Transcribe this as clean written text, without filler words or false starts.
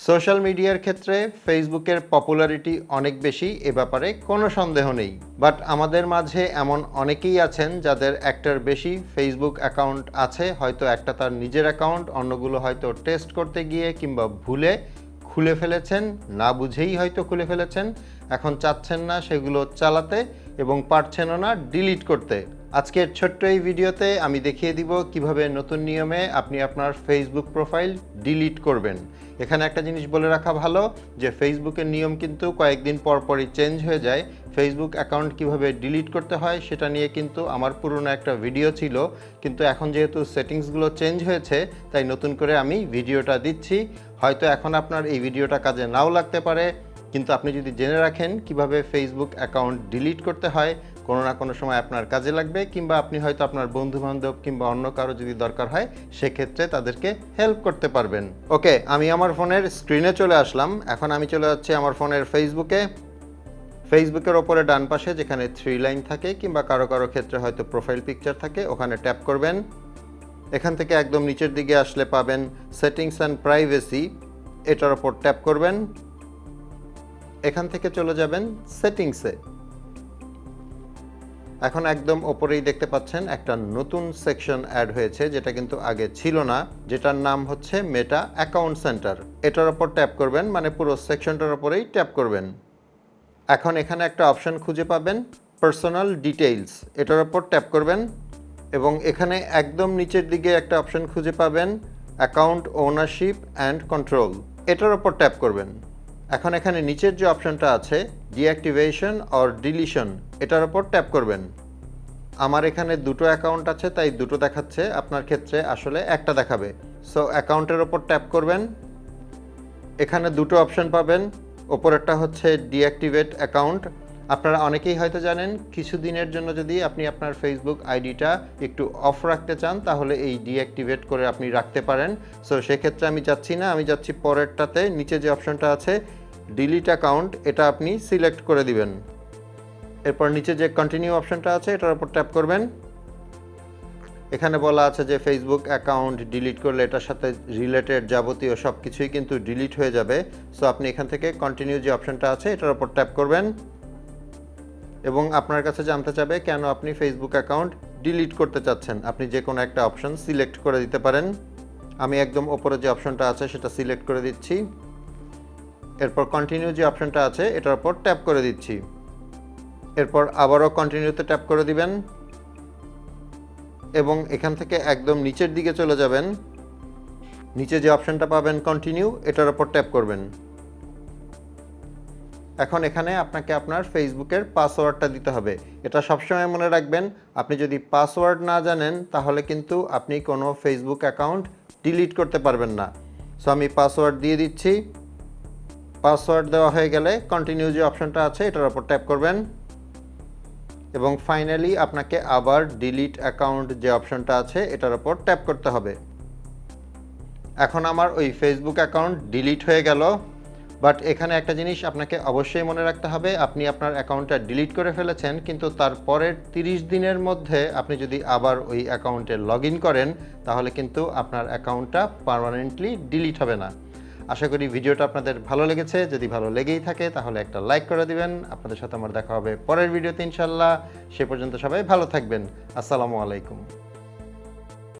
Social মিডিয়ার ক্ষেত্রে ফেসবুকের পপুলারিটি অনেক বেশি, এ ব্যাপারে কোনো সন্দেহ নেই। বাট আমাদের মাঝে এমন অনেকেই আছেন যাদের একটার বেশি ফেসবুক অ্যাকাউন্ট আছে, হয়তো একটা তার নিজের অ্যাকাউন্ট, অন্যগুলো হয়তো টেস্ট করতে গিয়ে কিংবা ভুলে খুলে ফেলেছেন, না বুঝেই হয়তো খুলে ফেলেছেন, এখন চাচ্ছেন না সেগুলো চালাতে এবং পারছেনও না ডিলিট করতে। আজকের ছোট্ট এই ভিডিওতে আমি দেখিয়ে দিব কিভাবে নতুন নিয়মে আপনি আপনার ফেসবুক প্রোফাইল ডিলিট করবেন। এখানে একটা জিনিস বলে রাখা ভালো যে ফেসবুকের নিয়ম কিন্তু কয়েকদিন পর পরই চেঞ্জ হয়ে যায়। ফেসবুক অ্যাকাউন্ট কিভাবে ডিলিট করতে হয় সেটা নিয়ে কিন্তু আমার পুরনো একটা ভিডিও ছিল, কিন্তু এখন যেহেতু সেটিংসগুলো চেঞ্জ হয়েছে তাই নতুন করে আমি ভিডিওটা দিচ্ছি। হয়তো এখন আপনার এই ভিডিওটা কাজে নাও লাগতে পারে, কিন্তু আপনি যদি জেনে রাখেন কিভাবে ফেসবুক অ্যাকাউন্ট ডিলিট করতে হয়, কোনো না কোনো সময় আপনার কাজে লাগবে, কিংবা আপনি হয়তো আপনার বন্ধুবান্ধব কিংবা অন্য কারো যদি দরকার হয় সেক্ষেত্রে তাদেরকে হেল্প করতে পারবেন। ওকে, আমি আমার ফোনের স্ক্রিনে চলে আসলাম। এখন আমি চলে যাচ্ছি আমার ফোনের ফেসবুকের ওপরে ডান পাশে যেখানে 3 লাইন থাকে কিংবা কারো কারো ক্ষেত্রে হয়তো প্রোফাইল পিকচার থাকে, ওখানে ট্যাপ করবেন। এখান থেকে একদম নিচের দিকে আসলে পাবেন সেটিংস অ্যান্ড প্রাইভেসি, এটার ওপর ট্যাপ করবেন। এখান থেকে চলে যাবেন সেটিংসে। এখন একদম ওপরেই দেখতে পাচ্ছেন একটা নতুন সেকশন অ্যাড হয়েছে, যেটা কিন্তু আগে ছিল না, যেটার নাম হচ্ছে মেটা অ্যাকাউন্ট সেন্টার। এটার ওপর ট্যাপ করবেন, মানে পুরো সেকশনটার ওপরেই ট্যাপ করবেন। এখন এখানে একটা অপশন খুঁজে পাবেন পার্সোনাল ডিটেইলস, এটার ওপর ট্যাপ করবেন এবং এখানে একদম নিচের দিকে একটা অপশন খুঁজে পাবেন অ্যাকাউন্ট ওনারশিপ অ্যান্ড কন্ট্রোল, এটার ওপর ট্যাপ করবেন। এখন এখানে নিচের যে অপশনটা আছে ডিঅ্যাক্টিভেশন অর ডিলিশন, এটার ওপর ট্যাপ করবেন। আমার এখানে দুটো অ্যাকাউন্ট আছে তাই দুটো দেখাচ্ছে, আপনার ক্ষেত্রে আসলে একটা দেখাবে। সো অ্যাকাউন্টের ওপর ট্যাপ করবেন। এখানে দুটো অপশন পাবেন, ওপরেরটা হচ্ছে ডিঅ্যাক্টিভেট অ্যাকাউন্ট। আপনারা অনেকেই হয়তো জানেন কিছুদিনের জন্য যদি আপনি আপনার ফেসবুক আইডিটা একটু অফ রাখতে চান তাহলে এই ডিঅ্যাক্টিভেট করে আপনি রাখতে পারেন। সো সেক্ষেত্রে আমি যাচ্ছি না, আমি যাচ্ছি পরেরটাতে। নিচে যে অপশনটা আছে ডিলিট অ্যাকাউন্ট, এটা আপনি সিলেক্ট করে দিবেন। এরপর নিচে যে কন্টিনিউ অপশনটা আছে এটার উপর ট্যাপ করবেন। এখানে বলা আছে যে ফেসবুক অ্যাকাউন্ট ডিলিট করলে এটার সাথে রিলেটেড যাবতীয় সব কিছুই কিন্তু ডিলিট হয়ে যাবে। সো আপনি এখান থেকে কন্টিনিউ যে অপশনটা আছে এটার উপর ট্যাপ করবেন এবং আপনার কাছে জানতে চাবে কেন আপনি ফেসবুক অ্যাকাউন্ট ডিলিট করতে চাচ্ছেন। আপনি যে কোনো একটা অপশন সিলেক্ট করে দিতে পারেন। আমি একদম ওপরে যে অপশনটা আছে সেটা সিলেক্ট করে দিচ্ছি। এরপর কন্টিনিউ যে অপশনটা আছে এটার উপর ট্যাপ করে দিচ্ছি। এরপর আবারও কন্টিনিউতে ট্যাপ করে দিবেন এবং এখান থেকে একদম নিচের দিকে চলে যাবেন। নিচে যে অপশনটা পাবেন কন্টিনিউ, এটার উপর ট্যাপ করবেন। এখন এখানে আপনাকে আপনার ফেসবুকের পাসওয়ার্ডটা দিতে হবে। এটা সবসময় মনে রাখবেন, আপনি যদি পাসওয়ার্ড না জানেন তাহলে কিন্তু আপনি কোনো ফেসবুক অ্যাকাউন্ট ডিলিট করতে পারবেন না। সো আমি পাসওয়ার্ড দিয়ে দিচ্ছি। পাসওয়ার্ড দেওয়া হয়ে গেলে কন্টিনিউ যে অপশনটা আছে এটার উপর ট্যাপ করবেন এবং ফাইনালি আপনাকে আবার ডিলিট অ্যাকাউন্ট যে অপশনটা আছে এটার উপর ট্যাপ করতে হবে। এখন আমার ওই ফেসবুক অ্যাকাউন্ট ডিলিট হয়ে গেল। বাট এখানে একটা জিনিস আপনাকে অবশ্যই মনে রাখতে হবে, আপনি আপনার অ্যাকাউন্টটা ডিলিট করে ফেলেছেন, কিন্তু তারপরের 30 দিনের মধ্যে আপনি যদি আবার ওই অ্যাকাউন্টে লগ ইন করেন তাহলে কিন্তু আপনার অ্যাকাউন্টটা পার্মানেন্টলি ডিলিট হবে না। আশা করি ভিডিওটা আপনাদের ভালো লেগেছে। যদি ভালো লেগেই থাকে তাহলে একটা লাইক করে দিবেন। আপনাদের সাথে আমার দেখা হবে পরের ভিডিওতে ইনশাল্লাহ। সে পর্যন্ত সবাই ভালো থাকবেন। আসসালামু আলাইকুম।